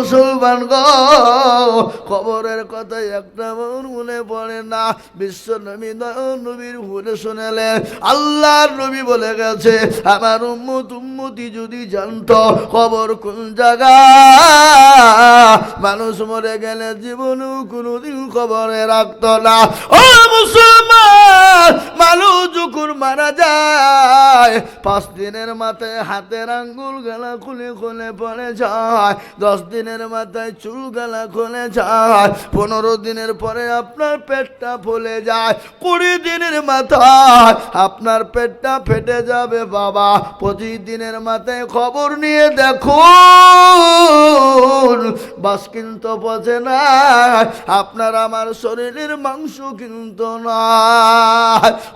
মুসলমান গো, কবরের কথা একটা মনে পড়ে না। বিশ্ব নবী নবীর ভুলে শুনেলেন, আল্লাহর নবী বলে গেছে, আমার উম্মতি যদি জানতো কবর কোন জায়গা, মানুষ মরে গেলে জীবনেও কোনোদিন কবরে রাখতো না। ও মুসলমান, মানুষ যখন মারা যায় 5 দিনের মাথায় হাতের আঙ্গুল গালা খুলে খুলে পড়ে যায়, 10 দিনের মাথায় চুল গালা খুলে যায়, 15 দিনের পরে আপনার পেটটা ফুলে যায়, 20 দিনের মাথায় আপনার পেটটা ফেটে যাবে বাবা। 25 দিনের মাথায় খবর নিয়ে দেখুন, বাস কিন্তু পচে না, আপনার আমার শরীরের মাংস কিন্তু না।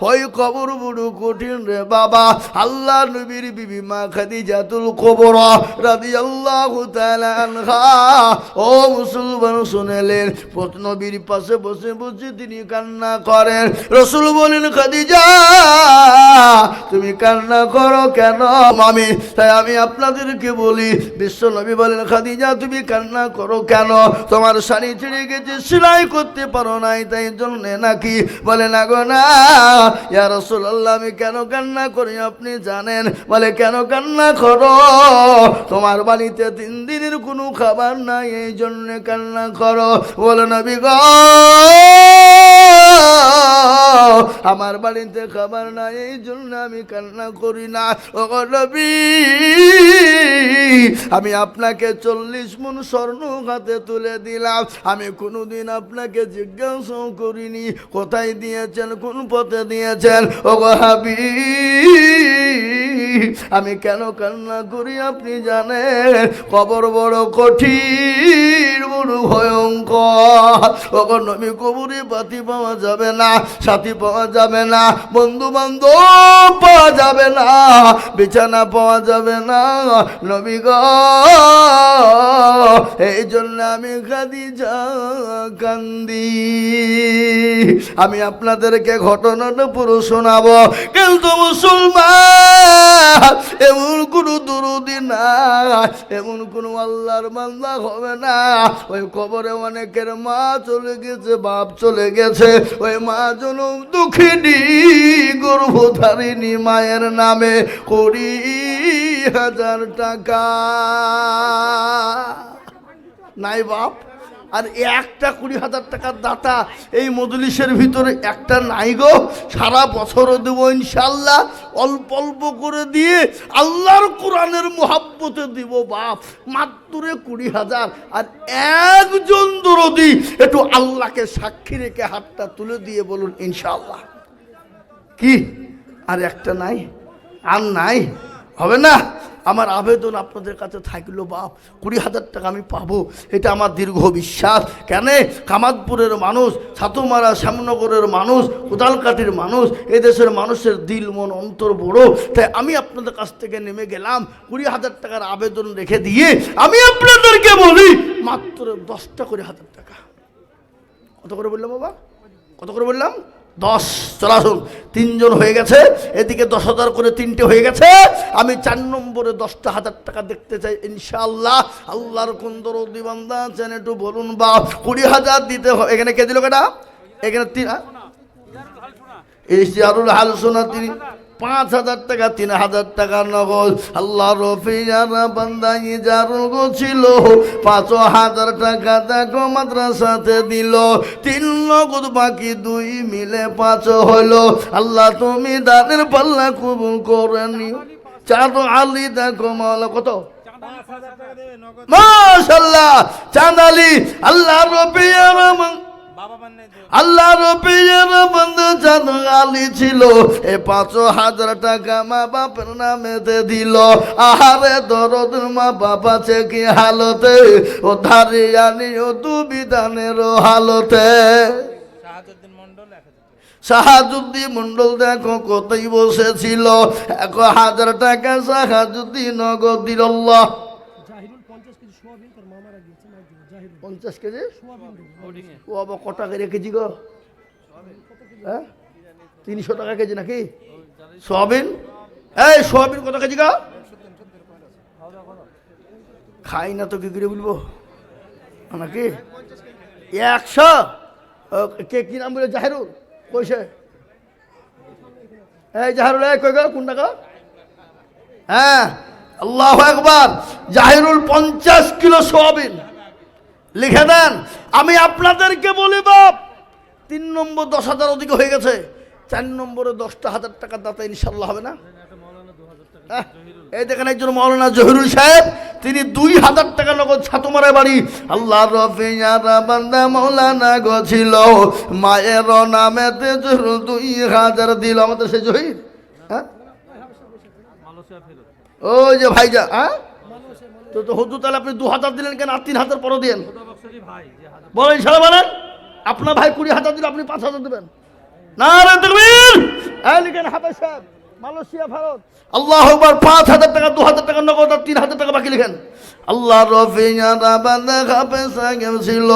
ওই কবর বড় কঠিন রে বাবা। আল্লাহ নবীর বিবি মা খাদিজাতুল কুবরা রাদিয়াল্লাহু তাআলা আনহা, ও মুসলমান শুনেলেন, নবীর পাশে বসে বসে তিনি কান্না করেন। রাসূল বলেন, খাদিজা তুমি কান্না করো কেন? আমি আপনাদেরকে বলি, বিশ্ব নবী বলেন, খাদিজা তুমি কান্না করো কেন? তোমার শাড়ি ছিঁড়ে গেছে, সেলাই করতে পারো নাই তাই জন্য নাকি? বলে না গো না ইয়া রাসূলুল্লাহ, আমি কেন কান্না করি আপনি জানেন? বলে কেন কান্না করো? তোমার বাড়িতে 3 দিনের কোনো খাবার নাই এই জন্য কান্না করো। বলে নবী গো, আমার বাড়িতে খাবার নাই এই জন্য আমি কান্না করি না। ও নবী, আমি আপনাকে 40 মণ স্বর্ণ হাতে তুলে দিলাম, আমি কোনোদিন আপনাকে জিজ্ঞাসাও করিনি কোথায় দিয়েছেন, কোন পথে দিয়েছেন। ও গো হাবিব, আমি কেন কান্না করি আপনি জানেন? কবর বড় কঠিন, বড় ভয়ঙ্কর। ও গো নবী, কবরে পাতি পাওয়া যাবে না, সাথী পাওয়া যাবে না, বন্ধু বান্ধব পাওয়া যাবে না, বিছানা পাওয়া যাবে না নবী গো। এই জন্য আমি খাদিজা কান্দি। আমি আপনাদেরকে ঘটনাটা পুরো শোনাবো, কিন্তু মুসলমান এমন কোন দরদি না, এমন কোন আল্লাহর বান্দা হবে না। ওই কবরে অনেকের মা চলে গেছে, বাপ চলে গেছে, ওই মা জনম দুঃখিনী গর্ভধারিণী মায়ের নামে 20,000 টাকা নাই বাপ, আর একটা 20,000 টাকার দাতা এই মজলিসের ভিতরে একটা নাই গো। সারা বছরও দেবো ইনশাল্লাহ, অল্প অল্প করে দিয়ে আল্লাহর কোরআনের মোহাব্বতে দিব বাপ। মাত্র 20,000, আর একজন দরদি একটু আল্লাহকে সাক্ষী রেখে হাতটা তুলে দিয়ে বলুন ইনশাল্লাহ। কি আর একটা নাই? আর নাই, হবে না? আমার আবেদন আপনাদের কাছে থাকলো বাপ, 20,000 টাকা আমি পাবো, এটা আমার দীর্ঘ বিশ্বাস। কেন? কামাতপুরের মানুষ, ছাতুমারা শ্যামনগরের মানুষ, কোদালকাঠির মানুষ, এদেশের মানুষের দিল মন অন্তর বড়, তাই আমি আপনাদের কাছ থেকে নেমে গেলাম 20,000 টাকার আবেদন রেখে দিয়ে আমি আপনাদেরকে বলি মাত্র 10টা করে 1000 টাকা। কত করে বললাম বাবা? কত করে বললাম? 10। চলাসুন, 3 জন হয়ে গেছে, এদিকে 10,000 করে 3টে হয়ে গেছে। আমি 4 নম্বরে 10টা 1000 টাকা দেখতে চাই ইনশাআল্লাহ। আল্লাহর কোন দরদি বান্দা আছেন একটু বলুন বাপ। 20,000 দিতে হবে। এখানে কে দিল কেটা? এখানে ইশতিয়ারুল হাল শোনা তিনি 5,000 টাকা, 3,000 টাকা নগদ। আল্লাহ রফিয়ারা বান্দা ইজারুল ছিল 5,000 টাকা দেখো মাদ্রাসাতে দিল, 3 নগদ বাকি 2 মিলে 5 হলো। আল্লাহ তুমি দানের পাল্লা কবুল করে নিও। চাঁদ আলী দেখো মাওলা কত? মাশাআল্লাহ, চাঁদ আলী আল্লাহ রফিয়ারা আল্লাহ রবির বন্ধু চাঁদ আলী ছিল, 5,000 টাকা মা বাপের নামেতে দিল। আহারে দরদ মা বাবা আছে কি হালতে, ও ধারিয়ানি ও দুবিধানের হালতে। শাহাজুদ্দিন মন্ডল দেখো কোথায় বসেছিল, 1,000 টাকা শাহাজুদ্দিন নগদ দিল। 50 কেজি ও আবার ক টাকা রেখেছি গো? হ্যাঁ, 300 টাকা কেজি নাকি সোয়াবিন? এই সোয়াবিন কত কেজি গো? খাই না তো কি করে বলবো? নাকি 100? কে কি নাম বলে? জাহেরুল কইছে? এই জাহেরুল কই গো? কোন টাকা? হ্যাঁ, আল্লাহু আকবার। জাহিরুল 50 কিলো সোয়াবিন লিখে দেন। আমি আপনাদেরকে বলি বাপ, 3 নম্বর 10,000 ওদিকে হয়ে গেছে, 4 নম্বরে 10,000 টাকার দাতা ইনশাল্লাহ হবে না? এই দেখেন একজন মাওলানা জহিরুল সাহেব, তিনি 2,000 টাকা নগদ ছাতুমারা বাড়ি। আল্লাহর রফিয়ারা বান্দা মাওলানা গো ছিল, মায়ের নামেতে জহিরুল 2,000 দিল। আমাদের সেই জহির, হ্যাঁ ওই যে ভাইজা, হ্যাঁ তো হুজুর, তাহলে আপনি 2,000 দিলেন কেন? আর 3,000 পরে দেন বলেন, সারা বলেন। আপনার ভাই 20,000 দিলে আপনি 5,000 দেবেন না? রে তাকবীর! এই লিখেন হাফেজ সাহেব, মালয়েশিয়া, ভারত। আল্লাহু আকবার। 5,000 টাকা, 2,000 টাকা নগদ আর 3,000 টাকা বাকি লিখেন। আল্লাহ রফিয়ারা বান্দা হাফেজ সাহেব ছিল,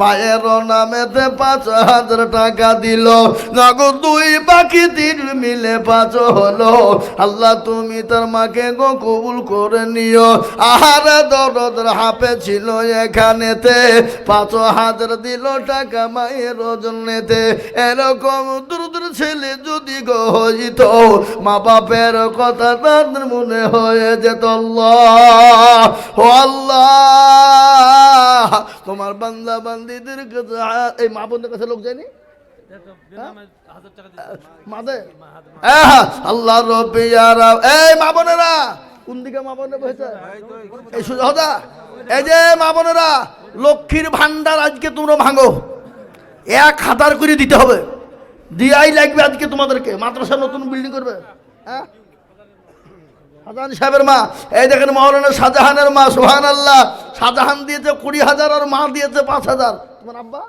মায়ের নামেতে 5,000 টাকা দিল, নগদ 2 বাকি 3 মিলে 5 হলো। আল্লাহ তুমি তার মাকে গো কবুল করে নিও। আহারে দরদের হাফেজ ছিল এখানেতে, 5,000 দিল টাকা মায়ের জন্যতে। এরকম দূর ছেলে যদি গো হইত, মা বাপের কথা তাদের মনে হয়ে যেত। আল্লাহ ও আল্লাহ, তোমার বান্দা বান্দিদের কাছে, এই মা বোনদের কাছে লোক যায়নি মাদে? আল্লাহ রব্বিয়ারা, এই মা বোনেরা, কোন দিকে মা বোনে বসেছে? এই সুজা, এই যে মা বোনেরা, লক্ষ্মীর ভান্ডার আজকে তোমরা ভাঙো, 1,000 করে দিতে হবে, দিয়াই লাগবে আজকে তোমাদেরকে। মাদ্রাসা নতুন বিল্ডিং করবে, হ্যাঁ শাহজাহান সাহেবের মা, এই দেখেন মাওলানা শাহজাহানের মা, সুবহানাল্লাহ। শাহজাহান দিয়েছে 20,000 আর মা দিয়েছে 5,000। তোমার আব্বা?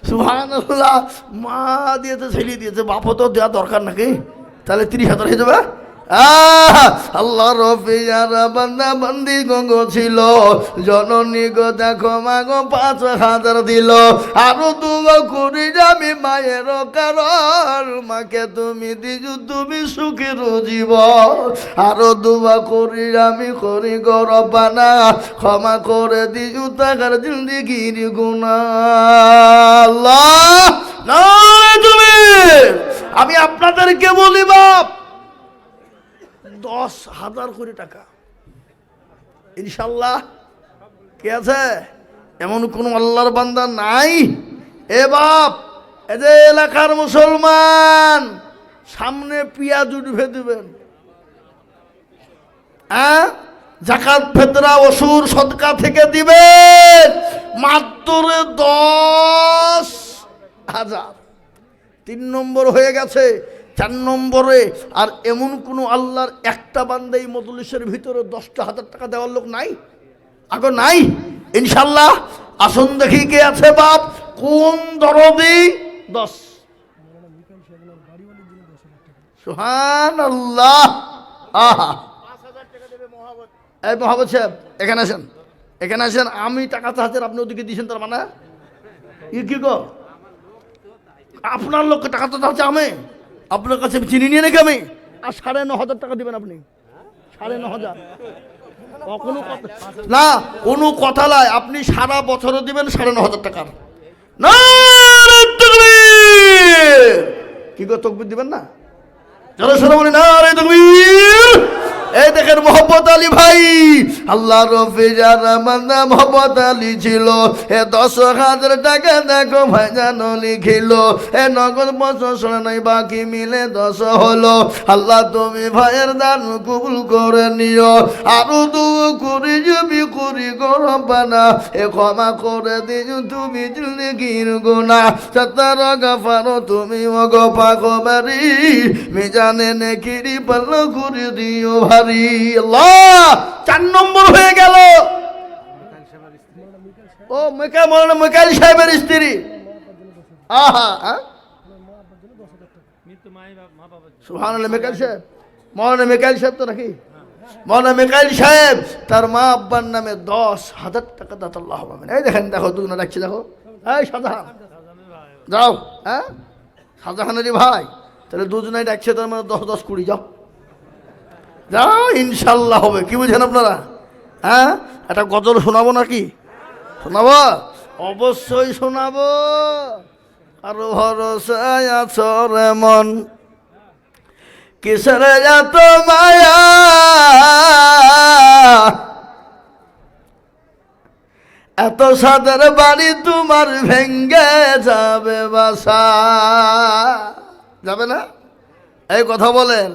সুবহানাল্লাহ, মা দিয়েছে, ছেলে দিয়েছে, বাপও তো দেওয়া দরকার নাকি? তাহলে 30,000 হয়ে যাবে। আল্লাহ রফিয়ারা বান্দা বান্দি গঙ্গ ছিল, জননী গো দেখো মা গো 5,000 দিল। আরো দুয়া করি আমি মায়ের কারণ, মাকে তুমি দিজু তুমি সুখের জীবন। আরো দুয়া করি আমি করি গো রব্বানা, ক্ষমা করে দিজু তাকার জিন্দেগির গুনাহ। আল্লাহ না তুমি, আমি আপনাদেরকে বলি বাপ, 10,000 কোটি টাকা ইনশাল্লাহ। কে আছে? এমন কোন আল্লাহর বান্দা নাই? এ বাপ, এ যে এলাকার মুসলমান, সামনে পেঁয়াজ উঠবে দিবেন, হ্যাঁ যাকাত ফিতরা ওসুর সদকা থেকে দিবেন মাত্র 10,000। 3 নম্বর হয়ে গেছে, 4 নম্বরে আর এমন কোনো আল্লাহর একটা বান্দাই মজলিসের ভিতরে 10,000 টাকা দেওয়ার লোক নাই? আগে নাই ইনশাল্লাহ। আসুন দেখি কে আছে বাপ, কোন দরদি 10। সুবহানাল্লাহ। আহা, এই মহাবত সাহেব এখানে আসেন, এখানে আসেন। আমি টাকা চাচ্ছেন, আপনি ওদিকে দিয়েছেন, তার মানে কি গো? আপনার লোককে টাকা তো চাচ্ছে, আমি আপনার কাছে চিনি নিয়ে নাকি আমি? আর 9,500 টাকা দিবেন আপনি, 9,500 কোনো না, কোনো কথা নয়। আপনি সারা বছরও দিবেন 9,500 টাকার। না কি গো, তকবীর দিবেন না? চলো সরে বলি না রে তকবীর। এই দেখেন মোহাম্মদ আলী ভাই, আল্লাহ রফিজারা বান্দা মোহাম্মদ আলী ছিল, এ 10,000 টাকা দেখো ভাই জানো লিখিল, এ নগদ বছর নাই বাকি মিলে 10 হলো। আল্লাহ তুমি ভাইয়ের দান কবুল করে নিও। আরো দু করি জমি করি গরবানা, এ ক্ষমা করে দিও তুমি জিন্দেগির গুনাহ। সত্তর গাফারো তুমি ওগো পাকবারি, মিজানে নেকিরি পাল্ল করে দিও ভারি। আল্লাহ 4 নম্বর হয়ে গেল। ও মৌলানা মিকাইল সাহেবের স্ত্রী, আহা, সুবহানাল্লাহ। মিকাইল সাহেব, মৌলানা মিকাইল সাহেব তো নাকি? মৌলানা মিকাইল সাহেব তার মা আব্বার নামে 10,000 টাকা দাতা আল্লাহ পাবেন। এই দেখেন, দেখো দুজনে রাখছি, দেখো। এই শাহজাহান যাও, হ্যাঁ শাহজাহানেরই ভাই, তাহলে দুজনে ডাকছে, তার মানে 10-10 20 যাও। যা ইনশাল্লাহ হবে। কি বুঝেন আপনারা? হ্যাঁ, একটা গজল শোনাবো নাকি? শোনাবো, অবশ্যই শোনাবো। আরো ভরসায় আছো রে মন, কিসের এত মায়া, এত সাদের বাড়ি তোমার ভেঙ্গে যাবে বাসা। যাবে না? এই কথা বলেন,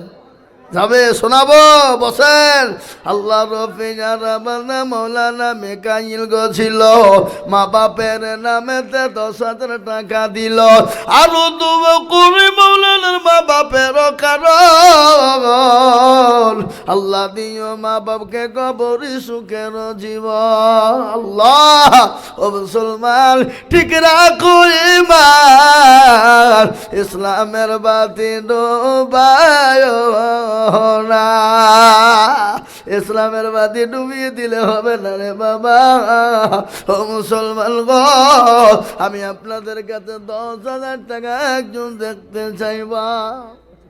যাবে? শোনাবো, বসেন। আল্লাহ রফিজারাবানা মৌলানা মেকাইল গছিল, মা বাপের নামেতে 10,000 টাকা দিল। আরো দুবো করে মৌলানার মা বাপের কারণ, আল্লাহ দিও মা বাপকে কবরি সুখের জীবন। আল্লাহ ও মুসলমান, ঠিক রাখো ঈমান, ইসলামের বাতি ডোবায় না। ইসলামের বাতি ডুবিয়ে দিলে হবে না রে বাবা। ও মুসলমান গো, আমি আপনাদের কাছে 10,000 টাকা একজন দেখতে চাইবা।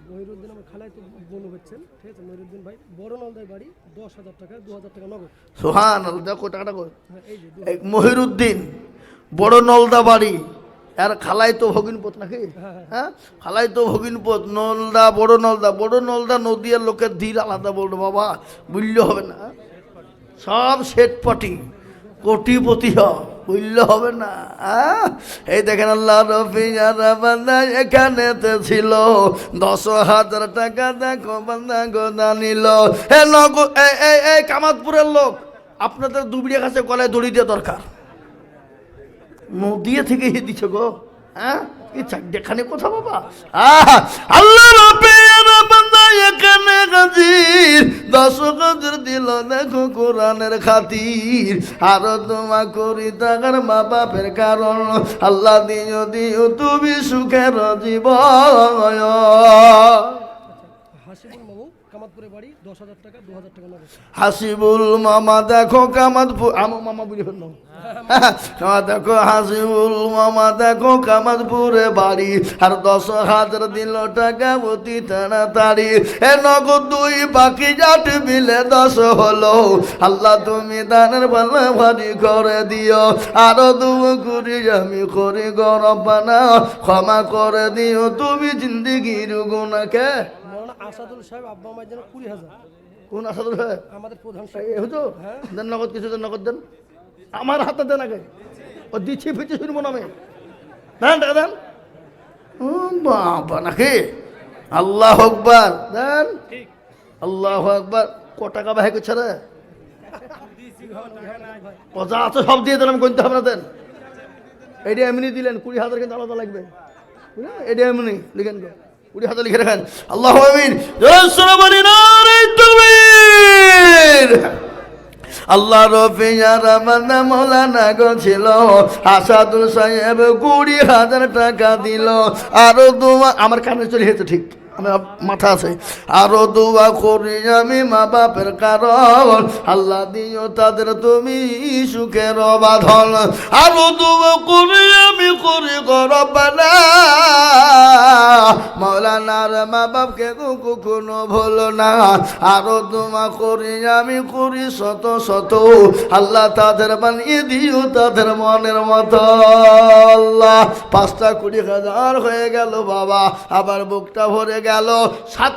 মহিরুদ্দিন আমার খালায় তো বোন হচ্ছেন, ঠিক আছে? মহিরুদ্দিন ভাই, বড় নলদায় বাড়ি, 10,000 টাকা, 2,000 টাকা নগদ। সুবহানাল্লাহ, দেখো টাকাটা কই। এই যে এই মহিরুদ্দিন, বড় নলদা বাড়ি, আর খালাই তো ভগিনপথ নাকি? হ্যাঁ, খালাই তো ভগিনপথ। নলদা, বড় নলদা, বড় নলদা নদীর লোকের ধীর আলাদা বললো বাবা, বুঝলে হবে না। সব সেটপটি কোটিপতি বুঝলে হবে না। এই দেখেন আল্লাহ রফিজারা বান্দা এখানেতে ছিল, 10,000 টাকা দেখো বান্দা গোদা নিল। হে নগো, এই কামাতপুরের লোক, আপনাদের দুবিড়িয়া কাছে গলায় দড়ি দিয়ে দরকার। নদিয়া থেকে দিচ্ছে গো। হ্যাঁ, এই চারখানে কথা বাবা। আল্লাহ রব্বিনা বান্দা এখানে হাজির, 10,000 দিল দেখো কোরআনের খাতির। আর তোমা করি টাকার মা বাপের কারণ, আল্লাহ দিও দিও তুমি সুখের জীবন। হাসিবুল মামু কামাতপুরে বাড়ি, 10,000 টাকা, 2,000 টাকা নগদ। হাসিবুল মামা দেখো কামাতপুর, আমার মামা বুঝে ফেলল। দেখো হাসিবুল মামা দেখো কামাতপুরে বাড়ি, আর 10,000 দিল টাকা অতি তাড়াতাড়ি। এ নগদ 2 বাকি জাট মিলে 10 হলো, আল্লাহ তুমি দানের পাল্লা ভারী করে দিও। আরো 2 করি আমি করি গরবানা, ক্ষমা করে দিও তুমি জিন্দিগির গুনাহকে। মৌলানা আসাদুল সাহেব আব্বা মায়ের জন্য 20,000। কোন আসাদুল সাহেব? আমাদের প্রধান হুজু দেন নগদ, কিছু দেন, নগদ দেন। আমার হাতে দেন আগে, ও দিচ্ছি ফিচ্ছি শুনবো না আমি। দেন টাকা দেন। বাবা নাকি? আল্লাহ আকবার দেন, আল্লাহ আকবার। ক টাকা বাহে করছে রে? যা আছে সব দিয়ে দেন, আমি গণতে হবে না। দেন, এটা এমনি দিলেন 20,000 কিন্তু আলাদা লাগবে। এটা এমনি লিখেন, 20,000 লিখে রাখেন। আল্লাহু আমিন। আল্লাহ রফিজারা বান্দা মৌলানা গো ছিল, আসাদুল সাহেব 20,000 টাকা দিল। আরো দোয়া, আমার কানে চলে গেছে ঠিক, আমার মাথা আছে। আরো দোয়া করি আমি মা বাপের কারণ, আল্লাহ দিও তাদের তুমি সুখের বাঁধন। আরো দোয়া করি আমি করি গরবানা, মৌলানার মা বাপকে কখনো ভুলো না। আরো দোয়া করি আমি করি শত শত, আল্লাহ তাদের বানিয়ে দিও তাদের মনের মতো। আল্লাহ 5টা 20,000 হয়ে গেল বাবা, আবার বুকটা ভরে গেল। 7